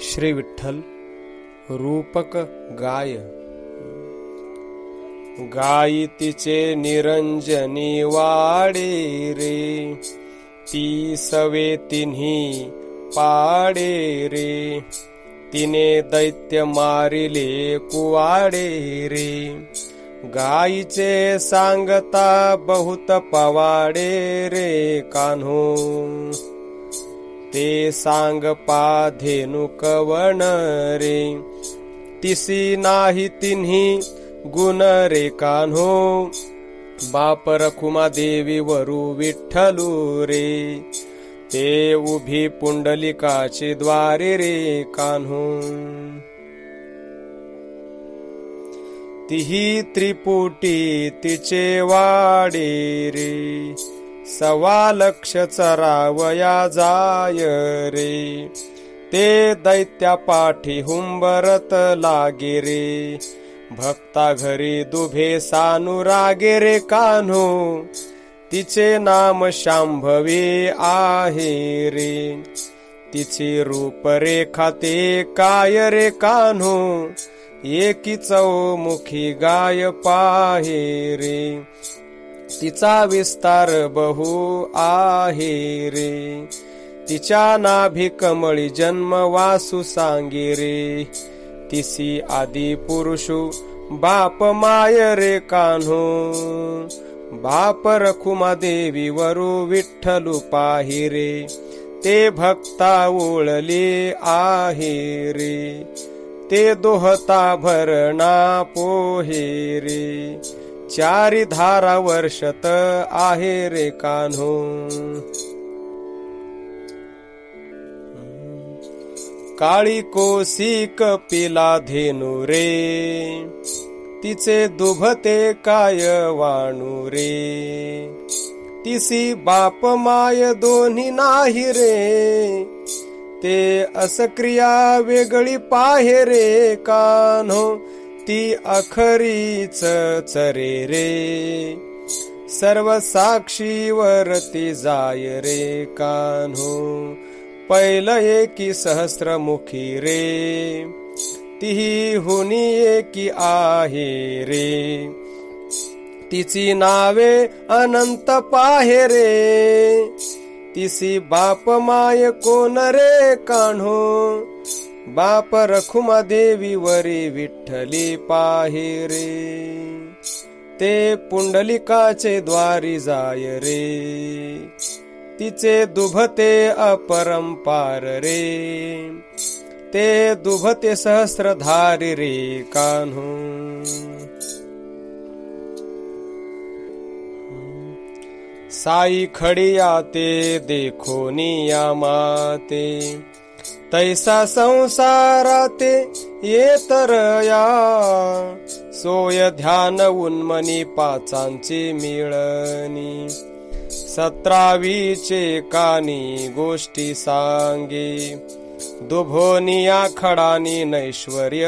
श्री विठ्ठल रूपक गाय. गायी तिचे निरंजनी वाडे रे, ती सवे तिन्ही पाडे रे. तिने दैत्य मारिले कुवाडे रे, गायीचे सांगता बहुत पवाडे रे कान्हो. ते सांग पाधेनु कवन रे, तिसी नाही तिन्ही गुण रे कान्हो. बाप रखुमा देवी वरु विठ्ठलू रे, ते उभी पुंडलिकाचे द्वारे रे कान्हो. तिही त्रिपुटी तिचे वाडे रे, 1.25 लक्ष चरावया जाय रे. ते दैत्या पाठी हुंबरत लागे रे, भक्ता घरी दुभे सानुरागे रे कान्हो. तिचे नाम शांभवी आहे रे, तिची रूपरेखा ते काय रे कान्हो. एकी चौमुखी गाय पाहे रे, तिचा विस्तार बहु आहे रे. तिच्या नाभी कमळी जन्म वासू सांगे रे, तिसी आदि पुरुषु बाप माय रे कान्हो. बाप रखुमा देवी वरु विठ्ठलू पाहि रे, ते भक्ता ओळले आहे रे. ते दोहता भरणा पोहे रे, 4 धारा वर्षत आहे रे कान्हो. काळी कोसी कपिला धेनु रे, तिचे दुभते काय वाणू रे. तिसी बाप माय दोन्ही नाही रे, ते असक्रिया वेगळी पाहे रे कान्हो. ती अखरीच चरे रे, सर्व साक्षीवर ती जाय रे कान्हो. पैल एकी सहस्रमुखी रे, तिही हुनी एकी आहे रे. तिची नावे अनंत पाहे रे, तिसी बाप माय कोण रे कान्हो. बाप रखुमा देवी वरी विठ्ठली पाहे रे, ते पुंडलिकाचे द्वारी जाय रे. तिचे दुभते अपरंपार रे, ते दुभते सहस्रधारी रे कान्हो. साई खडिया ते देखोनिया माते, तैसा संसाराते ये तरया. सोय ध्यान उन्मनी पाचांची मिळणी, 17वीचे कानी गोष्टी सांगे. दुभोनिया खडानी नैश्वर्य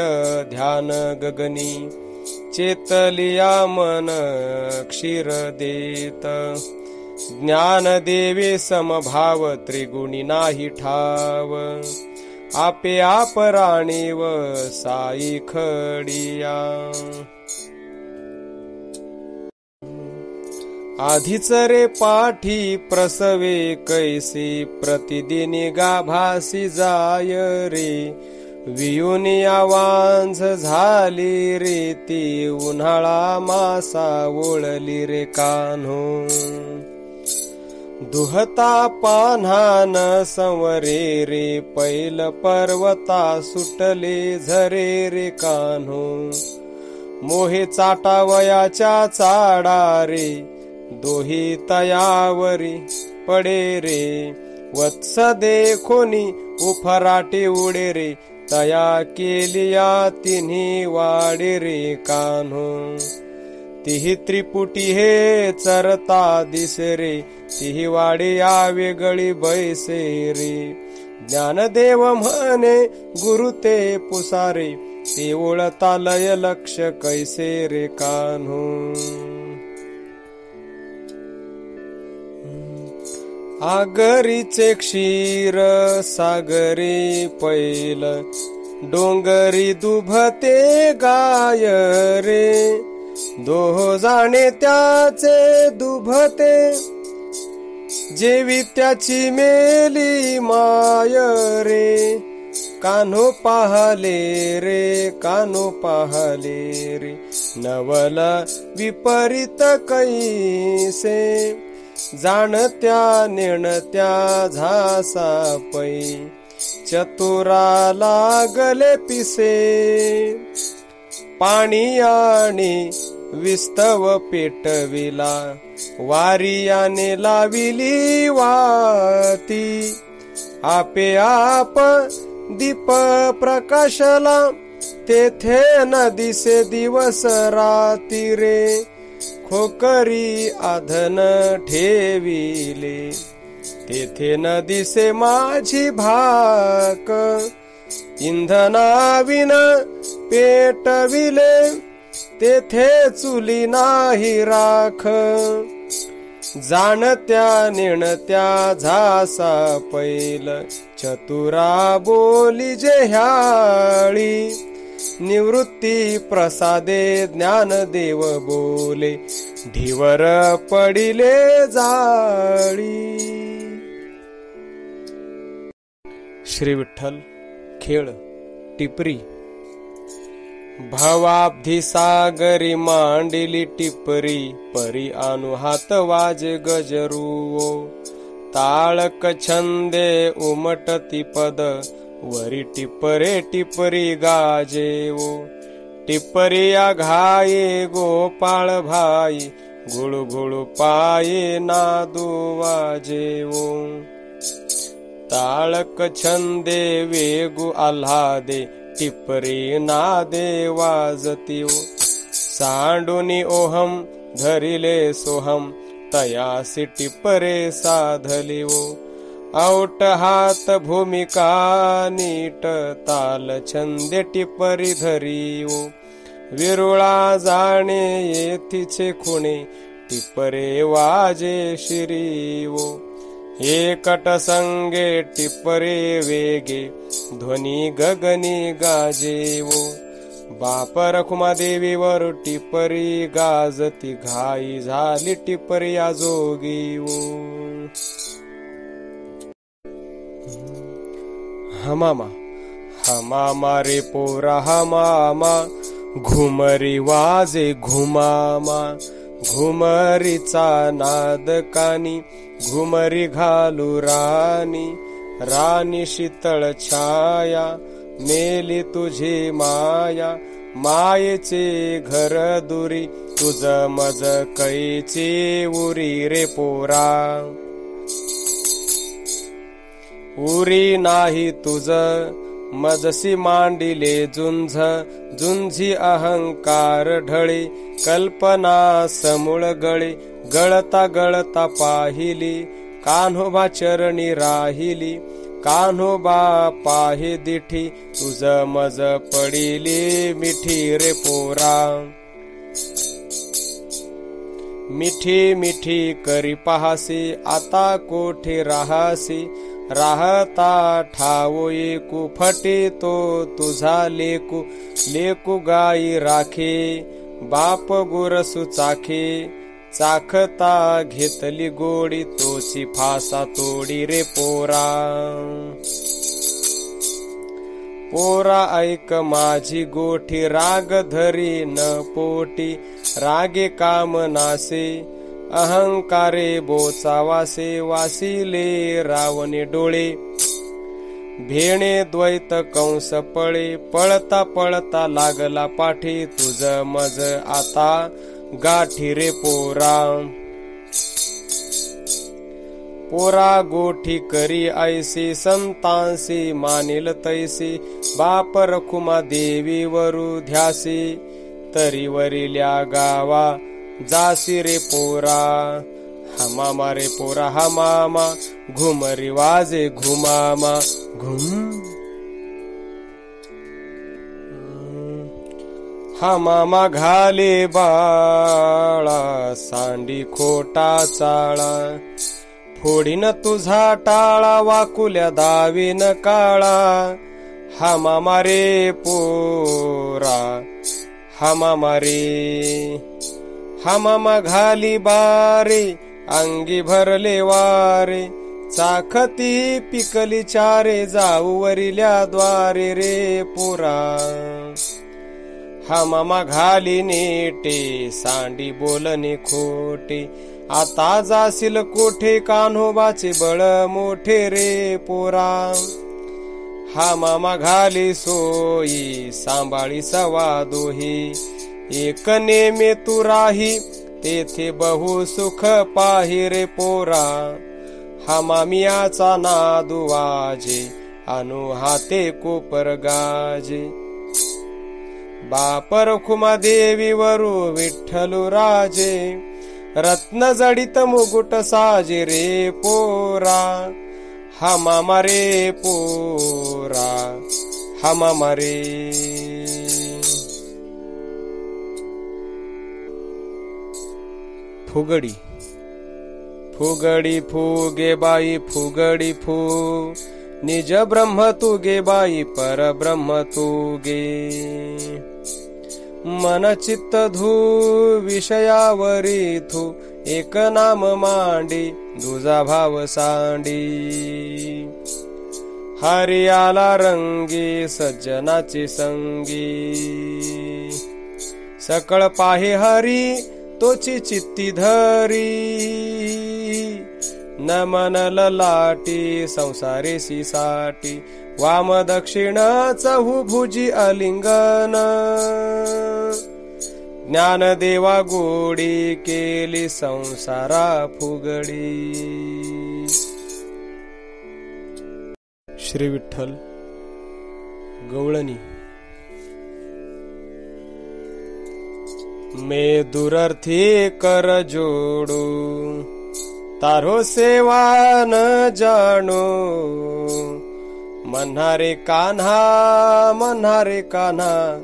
ध्यान गगनी, चेतलिया मन क्षीर देत. ज्ञान देवे समभाव त्रिगुणी नाही ठाव, आपे आप राणीव साई खडिया. आधीच रे पाठी प्रसवे कैसी, प्रतिदिनी गाभासी जाय रे. वियुनिया वांझ झाली रे, ती उन्हाळा मासा ओळली रे कान्हो. दुहता पान्हान संवरे रे, पैल पर्वता सुटले झरे रे कान्हो. मोहे चाटावयाच्या चाडा रे, दोही तयावरी पडे रे. वत्स देखोनी उफराटे उडे रे, तया केलिया तिन्ही वाडे रे कान्हो. तिही त्रिपुटी हे चरता दिसे रे, तिही वाडे या वेगळी बैसे रे. ज्ञानदेव म्हणे गुरु ते पुसारे, ते ओळता लय लक्ष कैसे रे कान्हो. आगरीचे क्षीर सागरी पैल, डोंगरी दुभते गाय रे, दोह जाणे त्याचे दुभते, जेवी त्याची मेली माय रे, कान्हो पाहले रे, कान्हो पाहले रे, नवल विपरीत कैसे, जाणत्या नेणत्या झासा पै, चतुरा लागले पिसे, पाणी आणि विस्तव पेटविला, वारियाने लाविली वाती, आपे आप दीप प्रकाशला, तेथे न दिसे दिवस राती रे, खोकरी आधन ठेविले, तेथे न दिसे माझी भाक, इंधनाविन पेटविले, तेथे चुली नाही राख, जाणत्या नेणत्या झासा पैल, चतुरा बोली जे ह्याळी, निवृत्ती प्रसादे ज्ञानदेव बोले, ढीवर पडिले जाळी. श्री विठ्ठल. खेळ टिपरी. भवाब्धी सागरी मांडिली टिपरी, परी आणू हात वाजे गजरूओ, ताळक छंदे उमटती पद, वरी टिपरे टिपरी गाजेवो, टिपरिया घाये गोपाळ भाई, घुळू घुळू पाये नादू वाजेवो, ताळक छंदे वेगू आल्हादे, टिपरी नादे वाजतीओ, सांडुनी ओहम धरिले सोहम, तयासी टिपरे साधलिओ, औट हात भूमिका नीट, ताल छंदे टिपरी धरिओ, विरुळा जाणे येथीचे खुणे, टिपरे वाजे शिरीओ, एकट संगे टिपरे वेगे, ध्वनी गगनी गाजेवो, बाप रखुमा देवीवर टिपरी गाजती, घाई झाली टिपरी आजोगीवो. हमामा. हमामा रे पोरा हमामा, घुमरी वाजे घुमामा, घुमरीचा नाद कानी, घुमरी घालू राणी, राणी शीतळ छाया, मेली तुझी माया, मायेचे घर दुरी, तुझ मज कैची उरी रे पोरा, उरी नाही तुझ मजसी मांडिले झुंझ, झुंझी अहंकार ढळे, कल्पना समूळ गळे, गळता गळता पाहिली, कान्होबा चरणी राहिली, कान्होबा पाहे दिठी, तुझ मज पडिली मिठी रे पोरा, मिठी मिठी करी पाहासी, आता कोठे राहासी, राहता ठावो एकू, फटे तो तुझा लेकू, लेकू गाई राखे, बाप गोरसू चाखे, चाखता घेतली गोडी, तोची फासा तोडी रे पोरा, पोरा ऐक माझी गोठी, राग धरी न पोटी, रागे काम नासे, अहंकारे बोचावासे, वासिले रावणे डोळे, भेणे द्वैत कंस पळे, पळता पळता लागला पाठी, तुझ मज आता गाठी रे पोरा, पोरा गोठी करी ऐसी, संतांसी मानिल तैसी, बाप रखुमा देवी वरु ध्यासी, तरी वरिल्या गावा जासी रे पोरा, हमामा रे पोरा हमामा, घुमरी वाजे घुमामा घुम. हमामा घाले बाळा, सांडी खोटा चाळा, फोडीन तुझा टाळा वाकुल्या दावीन काळा, हा मामा रे पोरा, हा मामा रे. हा मामा घाली बारे, अंगी भरले वारे, चाखती पिकली चारे, जाऊ वरिल्या द्वारे रे पोरा. हा मामा घाली नेटे, सांडी बोलणे खोटे, आता जाशील कोठे, कान्होबाचे बळ मोठे रे पोरा. हा मामा घाली सोयी, सांभाळी सवा दोही, एक नेमे तू राही, तेथे बहु सुख पाही रे पोरा. हा मामियाचा नादू वाजे, अनु हाते कोपर गाजे, बाप रखुमा देवी वरू विठ्ठलू राजे, रत्न जडित मुकुट साजे रे पोरा. हा मामा रे पोरा, हा मामा रे. फुगडी. फुगडी फुगे बाई फुगडी फू, निज ब्रह्म तू गे बाई परब्रह्म तू गे. मन चित्त धू विषयावरी थू, एक नाम मांडी दुजा भाव सांडी. हरी आला रंगी सज्जनाची संगी, सकळ पाहे हरी तोची चित्ती धरी. न मन ललाटी संसारेसी साठी, वाम दक्षिण चहू भुजी अलिंगन. ज्ञानदेवा गोडी केली संसारा फुगडी. श्री विठ्ठल. गवळणी. मैं दुरर्थी कर जोडू, तारो सेवा न जाणो. मन्हारे कान्हा मन्हारे कान्हा,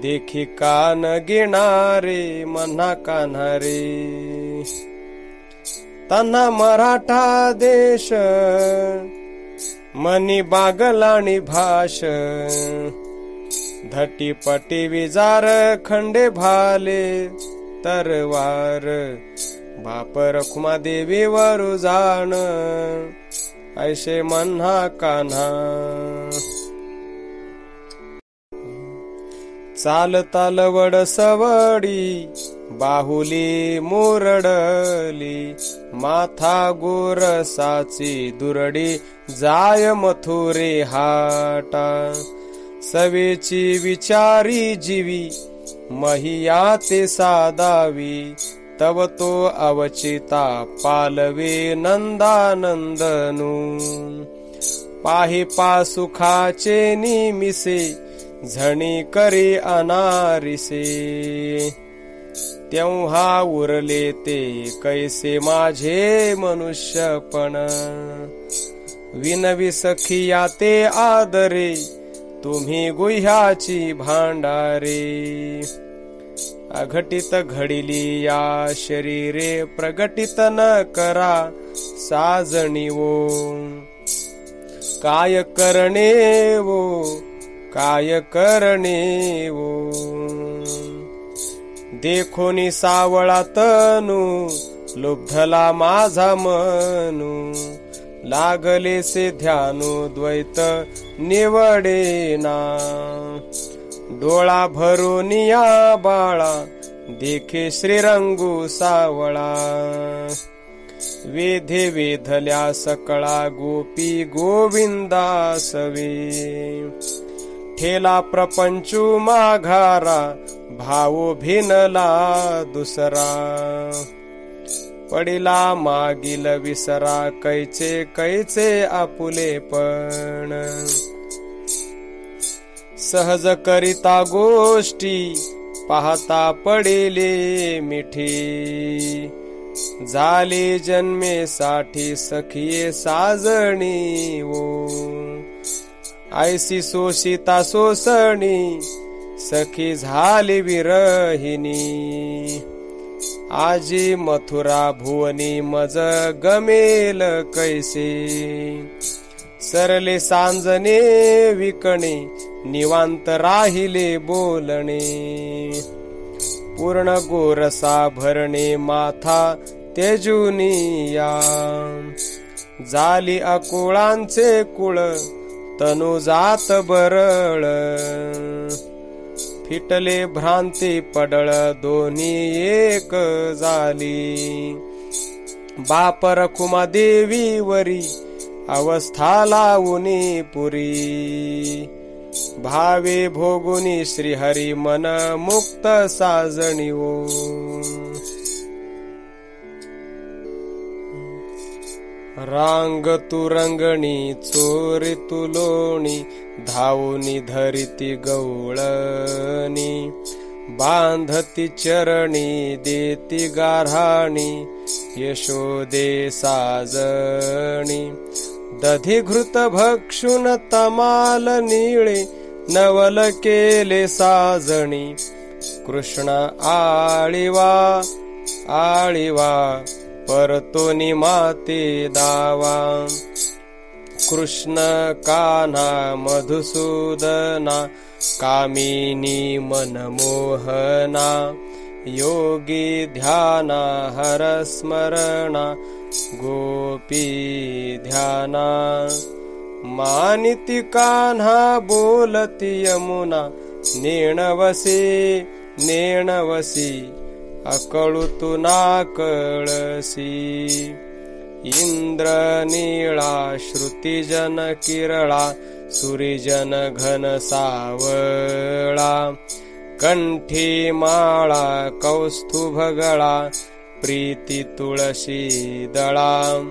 देखी कान गिणारे मन्हा कान्हा रे. तन्हा मराठा देश, मनी बागलाणी भाष. धटीपटी विजार खंडे भाले तरवार, बाप रखुमा देवी वरू जाण, ऐशे मन्हा कान्हा. चालता लवड सवडी, बाहुली मुरडली, माथा गोरसाची दुरडी, जाय मथुरे हाटा. सवेची विचारी जीवी, महिया ते साधावी, तव तो अवचिता पालवे नंदानंदनू. पाहे पासुखाचे निमिसे, झणी करी अनारिसे. तेव्हा उरले ते कैसे माझे मनुष्यपण, विनवी सखिया ते आदरे, तुम्ही गुह्याची भांडारे. अघटित घडिली या शरीरे, प्रगटित न करा साजणी वो. काय करणे वो, काय करणे वो. देखोनी सावळा तनू, लुब्धला माझा मनू. लागले से ध्यानु द्वैत निवडेना. डोळा भरूनिया बाळा, देखे श्रीरंगू सावळा. वेधे वेधल्या सकळा, गोपी गोविंदासवे. ठेला प्रपंचू माघारा, भाऊ भिनला दुसरा. पडिला मागील विसरा, कैचे कैचे आपुलेपण. सहज करिता गोष्टी, पाहता पडिले मिठी. झाली जन्मे साठी सखिये साजणी वो. ऐसी सोशिता सोसणी, सखी झाली विरहिणी. आजी मथुरा भुवनी मज गमेल कैसे. सरले सांजने विकणे निवांत राहिले बोलणे. पूर्ण गोरसा भरणे माथा तेजुनिया. झाली अकुळांचे कुळ तनु जात बरळ. फिटले भ्रांती पडळ दोन्ही एक झाली. बाप रखुमा देवी वरी अवस्था लावुनी पुरी. भावे भोगुनी श्रीहरी मन मुक्त साजणीवो. रांग तू रंगणी चोरी तू लोणी धावुनी धरिती गवळणी. बांधती चरणी देती गाऱ्हाणी यशोदे साजणी. दधी घृत भक्षुन तमाल निळे नवल केले साजणी. कृष्ण आळीवा आळीवा परतोनी माते दावा. कृष्ण कान्हा मधुसूदना कामिनी मनमोहना. योगी ध्याना हरस्मरणा गोपी ध्याना. मानिती कान्हा बोलती यमुना नेणवसी नेणवसी अकळू तू ना कळसी. इंद्र नीळा श्रुतिजन किरळा सुरिजन घन सावळा. कंठी माळा कौस्तुभ गळा प्रीती तुळशी दळा.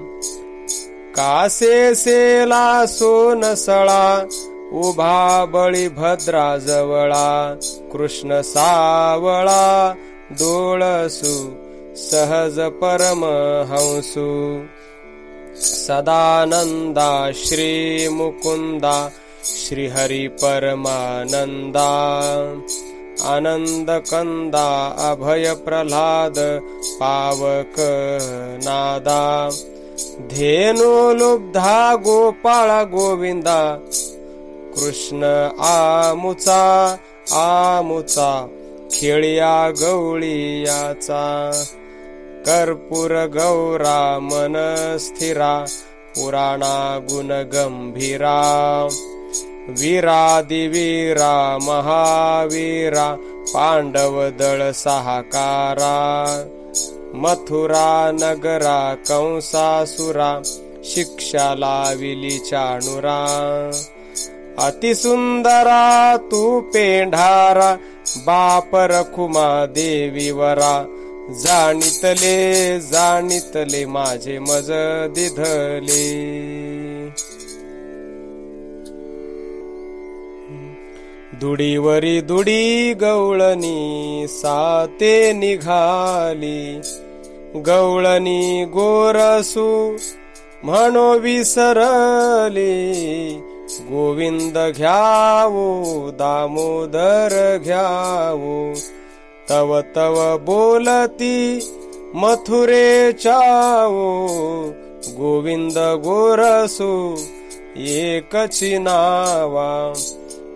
कासे सेला सोनसळा उभा बळी भद्रा जवळा. कृष्ण सावळा डोळसू सहज परम हंसू. सदानंदा श्री मुकुंदा श्रीहरी परमानंदा. आनंद कंदा अभय प्रल्हाद पावक नादा. धेनु लुब्धा गोपाळा गोविंदा. कृष्ण आमुचा आमुचा खेळिया गवळियाचा. कर्पूर गौरा मन स्थिरा पुराणा गुण गंभीरा. वीरादिवीरा महावीरा पांडव दळ सहाकारा. मथुरा नगरा कंसासुरा शिक्षा लाविली चाणुरा. अतिसुंदरा तू पेंढारा बाप रखुमा देवीवरा. जाणितले जाणितले माझे मज दिधले. दुडीवरी दुडी गवळणी साते निघाली. गवळणी गोरसू म्हणो विसरली. गोविंद घ्यावो दामोदर घ्यावो. तव तव बोलती मथुरे चावो. गोविंद गोरसू एकची नावा.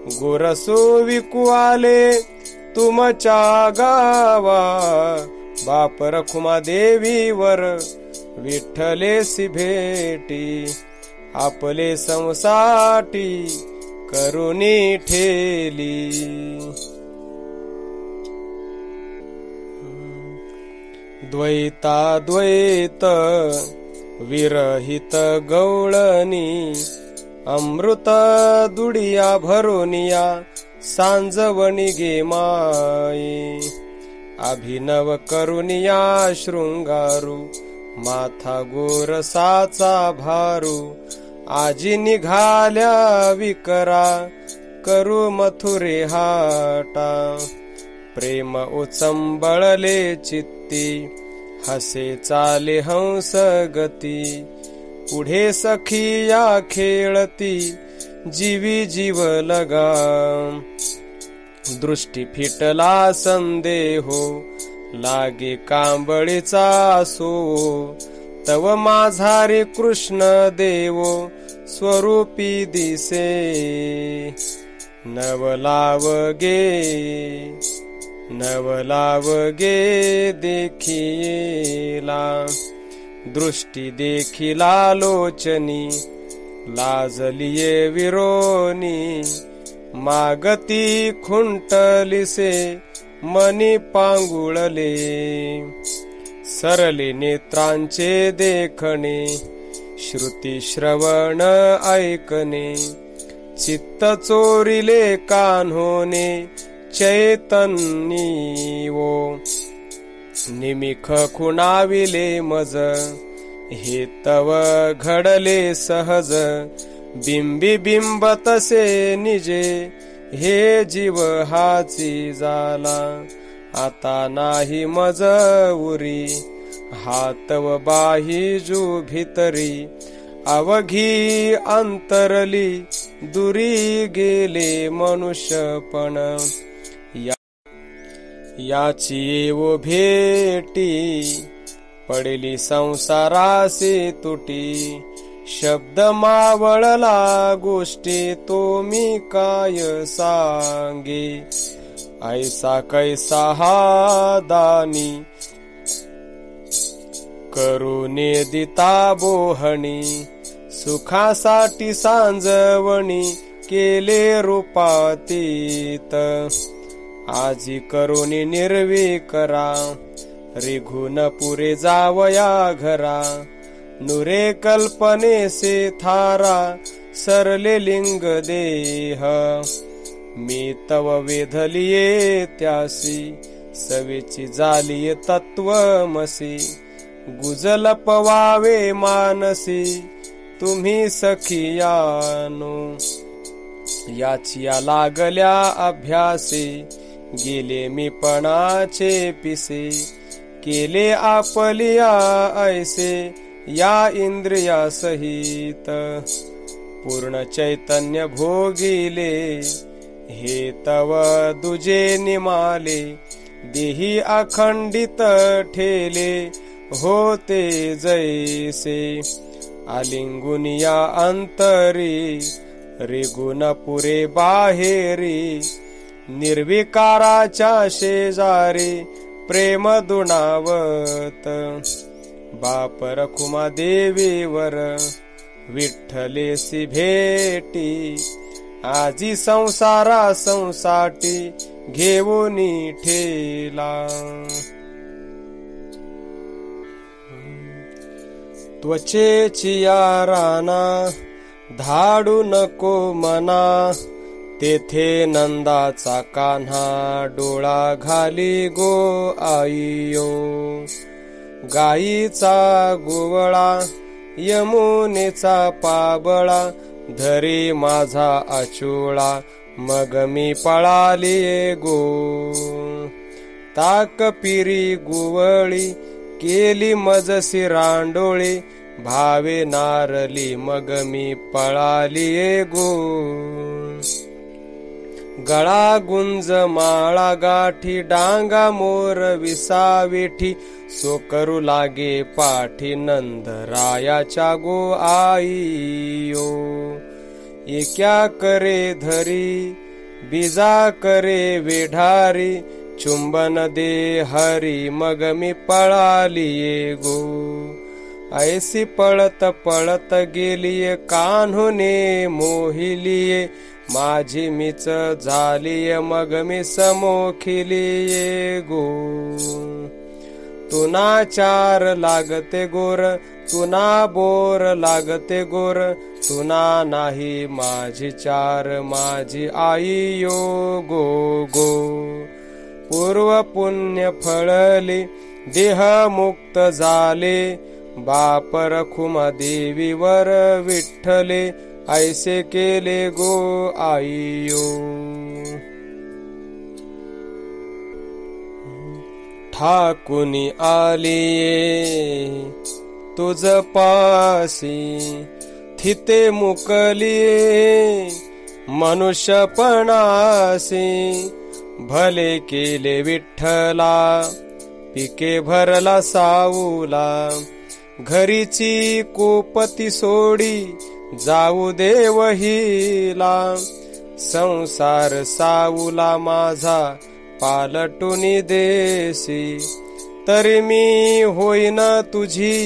गोरसो विकू आले तुमच्या गावा. बाप रखुमा देवीवर विठ्ठलेसी भेटी. आपले संसाठी करुणी ठेली. द्वैता द्वैत विरहित गवळणी. अमृत दुडिया भरोनिया सांजवणी गे माई. अभिनव करुनिया शृंगारू माथा गोरसाचा भारू. आजी निघाल्या विकरा करू मथुरे हाटा. प्रेम उचंबळले चित्ती हसे चाले हंस गती. पुढे सखिया खेळती जीवी जीव लगा. दृष्टी फिटला संदेहो लागे कांबळीचा सो तव माझा रे कृष्ण देव स्वरूपी दिसे नवलाव गे देखिला दृष्टी देखिला लोचनी लाजलिये विरोनी मागती खुंटलिसे मनी पांगुळले सरले नेत्रांचे देखणे श्रुती श्रवण ऐकणे चित्त चोरिले कान्होने चैतन्नी वो निमिख खुणाविले मज हे तव घडले सहज बिंबी बिंब तसे निजे हे जीव हाची झाला आता नाही मज उरी हातव बाहीजू भितरी अवघी अंतरली दुरी गेले मनुष्यपण याची येवो भेटी पडली संसारासे तुटी शब्द मावळला गोष्टी तो मी काय सांगे ऐसा कैसा हा दानी करुणे दिता बोहणी सुखासाठी सांजवणी केले रूपातीत आजी करुणी निर्विकरा रिघुन पुरे जावया घरा नुरे कल्पनेसे थारा सरले लिंग देह मी तव वेधलिये त्यासी सवेची जालिये तत्वमसी गुजल पवावे मानसी तुम्ही सखियानो याचिया लागल्या अभ्यासे गेले मी पणाचे पिसे केले आपलिया ऐसे या इंद्रिया सहित पूर्ण चैतन्य भोगिले हे तव दुजे निमाले देही अखंडित ठेले होते जैसे आलिंगुनिया अंतरी रिगुण पुरे बाहेरी निर्विकाराच्या शेजारी प्रेम दुणावत बाप रखुमा देवीवर विठ्ठलेसी भेटी आजी संसारा संसाटी घेऊनी ठेला त्वचेची या राना धाडू नको मना तेथे नंदाचा कान्हा डोळा घाली गो आईयो गाईचा गोवळा यमुनेचा पाबळा धरी माझा अचूळा मग मी पळाली गो ताक पिरी गुवळी केली मजसी रांडोळी भावे नारली मग मी पळाली गो गळा गुंज माळा गाठी डांगा मोर विसावेठी सो करू लागे पाठी नंदरायाच्या गो आईयो एक्या करे धरी बीजा करे वेढारी चुंबन दे हरी मग मी पळालिये गो ऐसी पळत पळत गेलिये कान्होने मोहिलिये माझी मीच झालीये मग मी समोखिलिये गो तुना चार लागते गोर तुना बोर लागते गोर तुना नाही माझी चार माझी आईयो गो गो पूर्व पुण्य फळले देह मुक्त झाले बाप रखुमा देवीवर विठ्ठले ऐसे केले गो आईयो ठाकुनी आलिये तुझ पासी थिते मुकलिये मनुष्यपणासी भले केले विठ्ठला पिके भरला साऊला, घरीची कोपती सोडी जाऊ दे वहीला, संसार साऊला माझा पालटूनी देसी, तरी मी होईन तुझी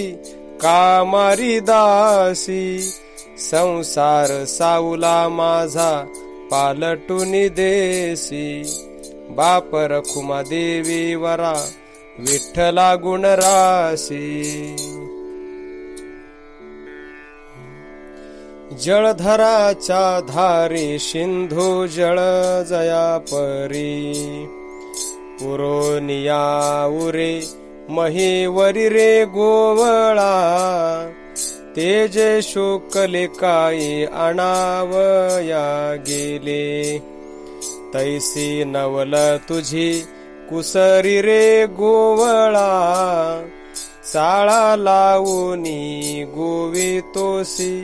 कामारी दासी, संसार साऊला माझा पालटूनी देसी, बाप रखुमा देवी वरा विठ्ठला गुणराशी, जळधराच्या धारी सिंधू जळ जया परी, पुरोनिया उरे महीवरी रे गोवळा, तेजे शोकले काही अनावया गेले, तैसी नवल तुझी कुसरी रे गोवळा, चाळा लावूनी गोवितोसी,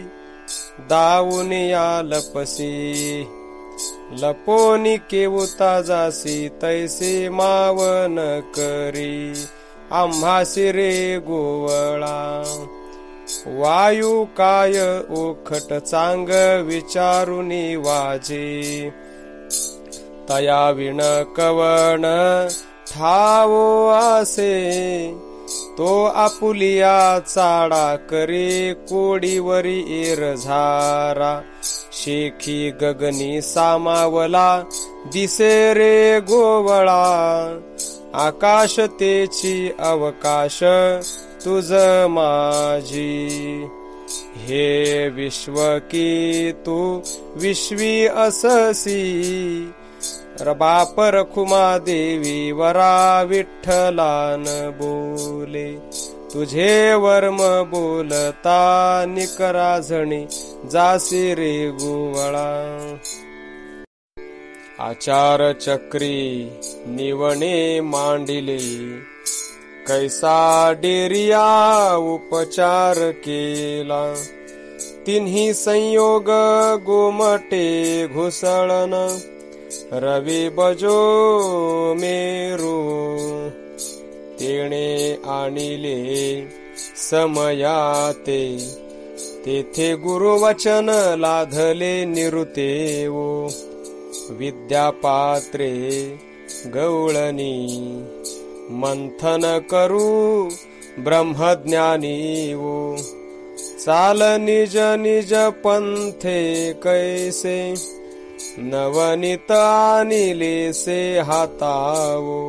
दावून या लपसी, लपोनी केवता जासी, तैसे मावन करी आम्हासी रे गोवळा, वायू काय ओखट चांग विचारुनी वाजे, तया विण कवण ठावो आसे, तो आपुलिया चाडा करे कोडीवरी एरझारा, शेखी गगनी सामावला दिसे रे गोवळा, आकाश तेची अवकाश तुझ माझी, हे विश्व की तू विश्वी अससी, बाप रखुमा देवी वरा विठ्ठलान बोले, तुझे वर्म बोलता निकराझणी जासी रे गोवळा, आचार चक्री निवणे मांडिले, कैसा डेरिया उपचार केला, तिन्ही संयोग गोमटे घुसळन, रवी बजो मेरो, तेणे आणिले समयाते, तेथे गुरुवचन लाधले निरुतेवो, विद्यापात्रे गवळणी मंथन करू ब्रह्मज्ञानी वो, चाल निज निज पंथे कैसे, नवनीत आणिले से हातावो,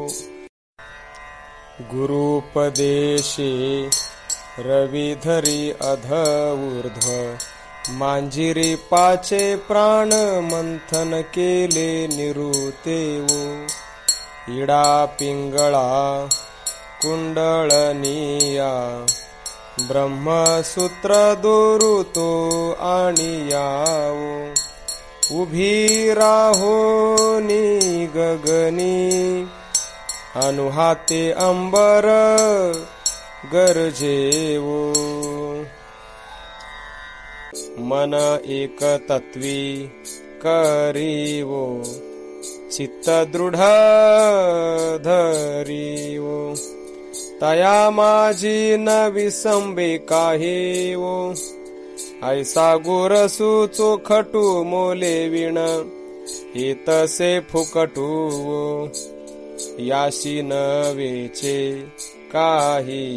गुरुपदेशे रविधरी अध ऊर्ध्व, मांजिरी पाचे प्राण मंथन केले निरुतेवो, इडा पिंगळा कुंडळनिया, ब्रह्मसूत्र दोरुतो आणियावो, उभी राहोनी गगनी, अनुहाते अंबर गरजेवो, मन एक तत्वी करीवो, चित्त दृढ धरीवो, तया माझी न विसंबे काहीवो, ऐसा गोरसू चोखटू मोले विण, येतसे फुकटूवो, याशी न वेचे काही,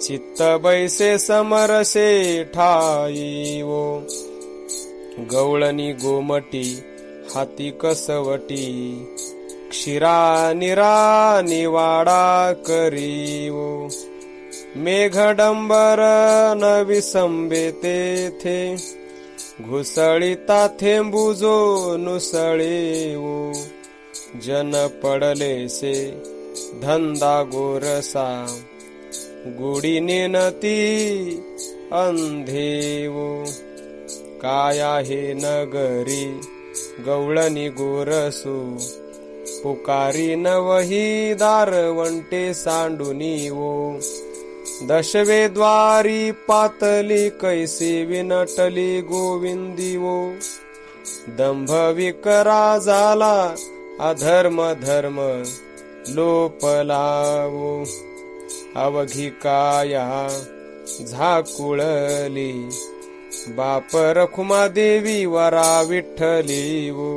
चित्त बैसे समरसे ठाईवो, गवळणी गोमटी हाती कसवटी, क्षीरा निरा निवाडा करीवो, मेघडंबर न विसंबे तेथे, घुसळीता थेंबुजो नुसळेवो, जन पडलेसे धंदा गोरसा, गुडी नेनती अंधेवो, काय आहे नगरी गवळणी गोरसू, पुकारी नवही दारवंटे सांडुनीवो, दशवे द्वारी पातली कैसे विनटली गोविंदीवो, दंभ विकरा झाला अधर्म धर्म, लोपलावो अवघी काया झाकुळली बाप रखुमा देवी वरा विठ्ठली वो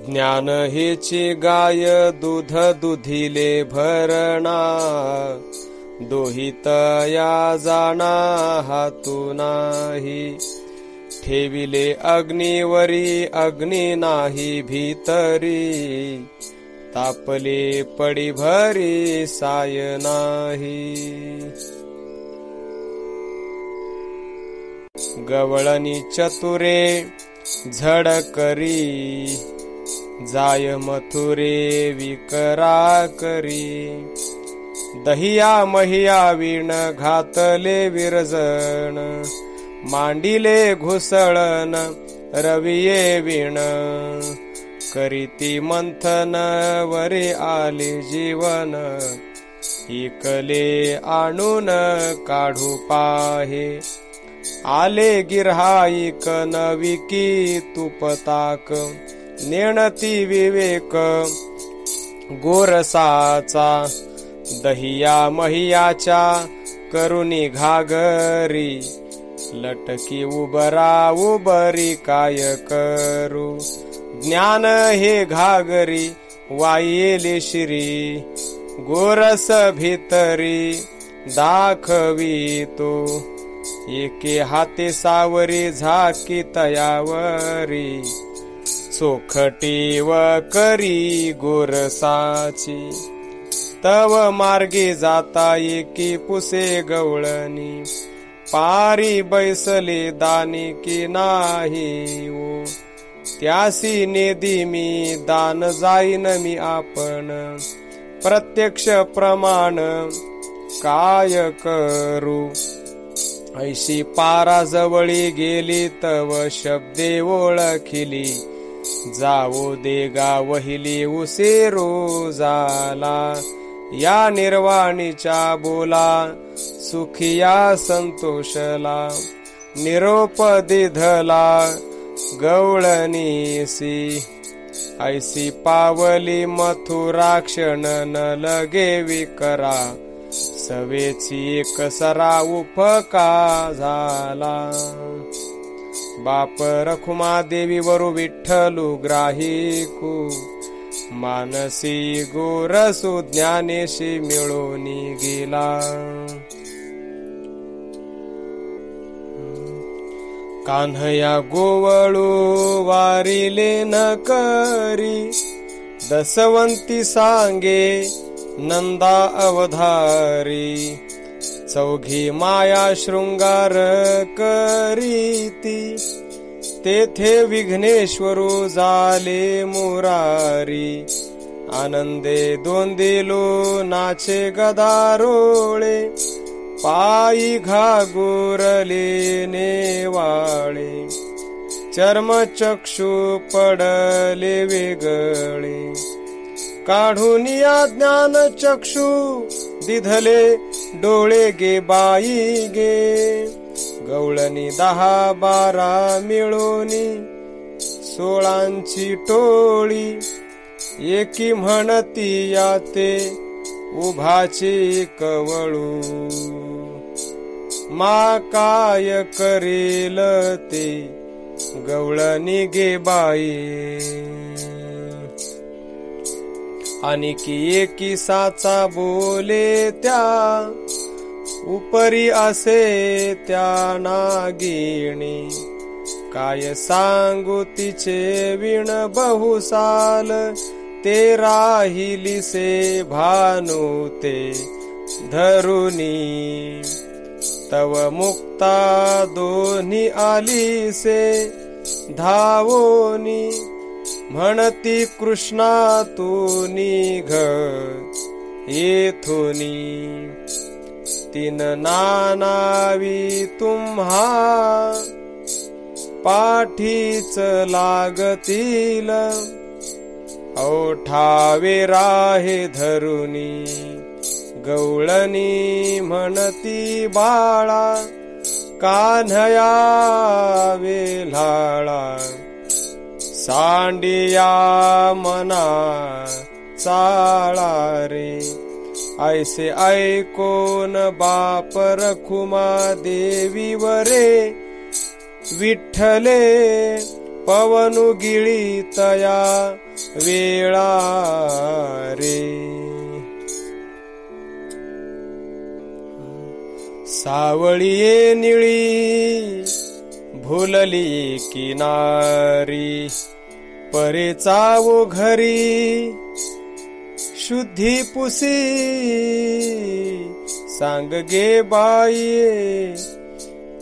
ज्ञान हेची गाय दूध दुधिले भरणा दोहितया जाणा हातू नाही ठेविले अग्निवरी अग्नि नाही भीतरी तापले पडी भरी साय नाही गवळणी चतुरे झड करी जाय मथुरे विकरा करी दहिया महिया विण घातले विरजण मांडिले घुसळण रविये विण करीती मंथन वरे आले जीवन इकले आणून काढू पाहे आले गिर्हाईक नविकी तुपताक नेणती विवेक गोरसाचा दहिया महियाच्या करुणी घागरी लटकी उबरा उबरी काय करू ज्ञान हे घागरी वायेले शिरी गोरस भीतरी दाखवी तो एके हाते सावरी झाकी तयावरी चोखटी व करी गोरसाची तव मार्गे जाता एकी पुसे गवळणी पारी बैसले दानी की नाही ओ त्यासी नेदी मी दान जाईन मी आपण प्रत्यक्ष प्रमाण काय करू ऐशी पाराजवळी गेली तव शब्दे ओळखिली जावो देगा वहिली उसेरो झाला या निर्वाणीच्या बोला सुखिया संतोषला निरोप दिधला गवळणीसी ऐसी पावली मथुराक्षण न लगे विकरा सवेची एक सरा उपका झाला बाप रखुमा देवी वरु विठ्ठलू ग्राहिकू मानसी गोरसु ज्ञानेशी मिळून गेला कान्हया गोवळू वारिले न करी दसवंती सांगे नंदा अवधारी चौघी माया शृंगार करीती तेथे विघ्नेश्वरू झाले मुरारी आनंदे दोंदिलो नाचे गदारोळे पायी घागुरले नेवाळे चर्मचक्षु पडले वेगळे काढून या ज्ञान चक्षु दिधले डोळे गे बाई गे गवळणी 10-12 मिळूनी 16ची टोळी एकी म्हणती याते उभाची कवळू मा काय करेल ते गवळणी गे बाई आणि की एकी साचा बोले त्या उपरी असे त्या नागिणी काय सांगू तिचे विण बहुसाल ते राहिलीसे भानू ते धरुनी तव मुक्ता दोन्ही आलीसे धावोनी म्हणती कृष्णा तू निघ येथुनी तीन नानावी तुम्हा पाठीच लागतील ओठावे राहे धरुनी गवळणी म्हणती बाळा कान्हया वेल्हाळा सांडिया मना चाळा रे. ऐसे ऐकोन बाप रखुमा देवीवरे, विठ्ठले पवनु गिळी तया वेळा रे. सावळीये निळी भुलली किनारी, परेचा वो घरी शुद्धी पुसी. सांग गे बाई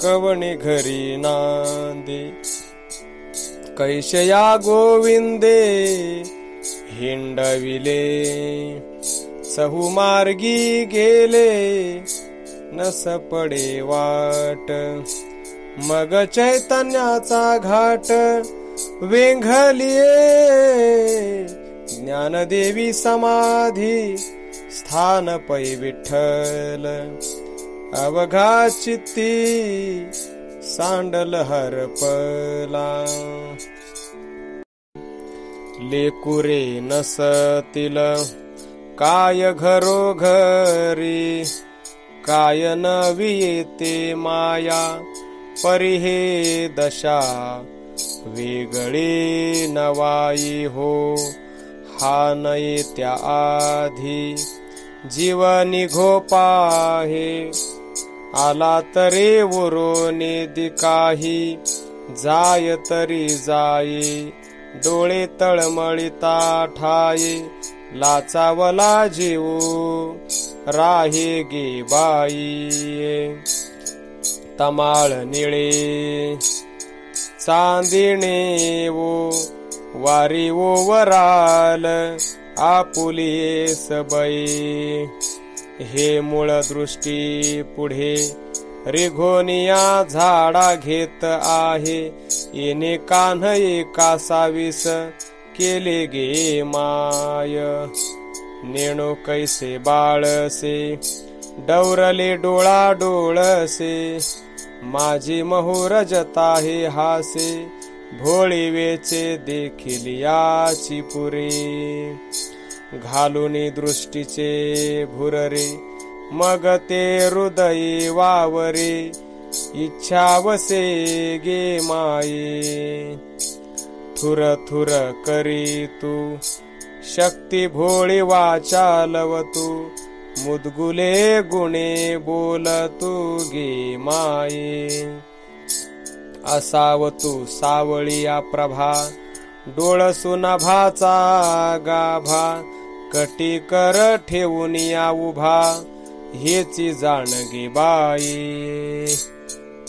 कवणे घरी नांदे, कैशया गोविंदे हिंडविले. चहुमार्गी गेले नस पडे वाट, मग चैतन्याचा घाट वेंघलिये. ज्ञानदेवी समाधी स्थान पै विठ्ठल, अवघा चित्ती सांडल हरपला. लेकुरे नसतील काय घरोघरी, काय नवी येते माया परी हे दशा. वेगळी नवाई हो हा न येत्या आधी, जीव निघो पाहे आला तरी उरोने काही. जाय तरी जाये डोळे तळमळीता ठाये, लाचावला जीव राहे गे बाई. तमाळ निळे चांदिणे वो वारी वो वराल, आपुली सबई. हे मूळ दृष्टी पुढे रिघोनिया झाडा घेत आहे, येणे कान्ह एका सावीस केले गे माय. नेणो कैसे बाळसे डवरले डोळा डोळसे, माझी महुरजता हे हासे भोळी वेचे देखील याची पुरे. घालुनी दृष्टीचे भुररे मग ते हृदयी वावरे, इच्छा वसे गे माये. थुर थुर करी तू शक्ती भोळी वाचालवतू, मुदगुले गुणे बोलतू गे माये. असावतू सावळिया प्रभा डोळसू नभाचा गाभा, कटी कर ठेवून या उभा हेची जाण गे बाई.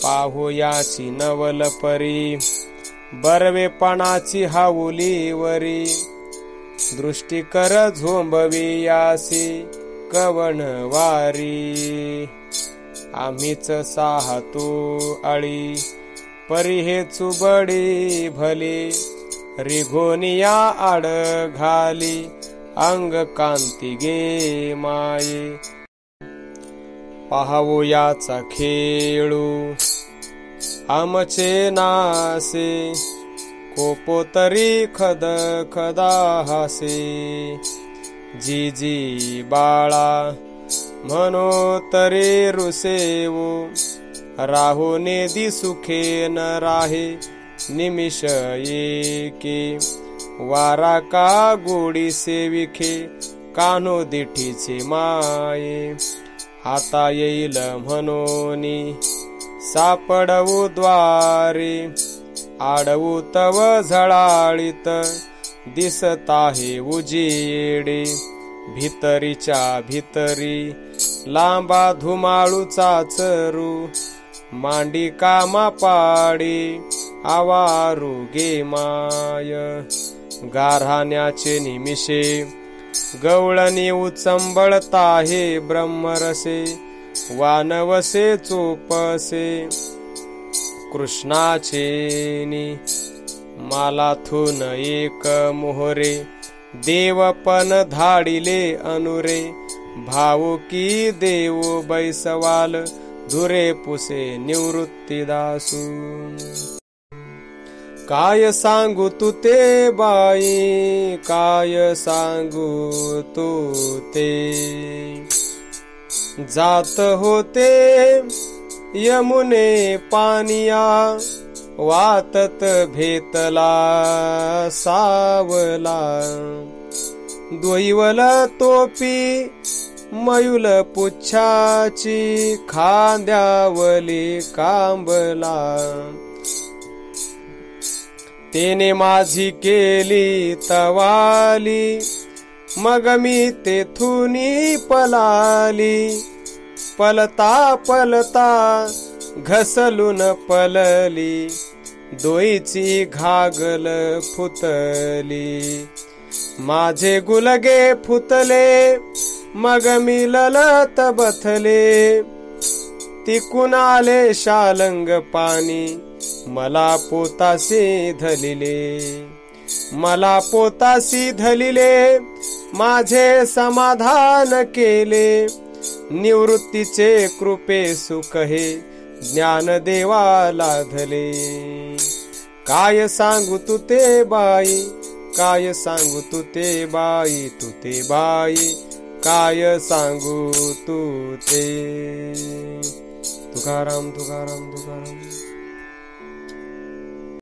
पाहू याची नवल परी बरवेपणाची हाऊलीवरी, दृष्टी कर झोंबवी यासी कवन वारी. आम्हीच साहतो आळी परी हे चुबडी भली, रिघोनिया आड घाली अंग कांती गे माये. पाहावो याचा खेळू आमचे नासे, कोपो तरी खद खदा हासे. जी जी बाळा म्हणो तरी रुसेवो, राहोने दिसुखे न राहे निमिष एके. वारा का गोडी सेविखे कान्हो दिठीचे माये. आता येईल म्हणोनी सापडवू द्वारे, आडवू तव झळाळीत दिसत आहे उजेडे. भितरीच्या भितरी लांबा धुमाळू चाचरू, मांडी कामा पाडी आवारू गे माय. गारहाण्याचे निमिषे गवळणी उचंबळता हे ब्रह्मरसे, वानवसे चोपसे कृष्णाचे नि. मालाथून एक मोहरे देवपन धाडिले अनुरे, भावुकी देव बैसवाल धुरे पुसे निवृत्ती दासू. काय सांगू तू ते बाई, काय सांगू तू ते. जात होते यमुने पानिया, वातत भेटला सावला. द्वैवल तोपी मयूल पुच्छाची, खांद्यावली कांबला. तेने माझी केली तवाली, मग मी तेथुनी पलाली. पलता पलता घसलून पलली, दोईची घागल फुटली. माझे गुलगे फुटले, मग मी ललत बथले. तिकून आले शालंग पाणी, मला पोतासी धलिले. मला पोतासी धलिले, माझे समाधान केले. निवृत्तीचे कृपे सुख हे, ज्ञानदेवा लाधले. काय सांगू तू ते बाई, काय सांगू तू ते बाई, तू ते बाई, काय सांगू तू ते. तुकाराम तुकाराम तुकाराम.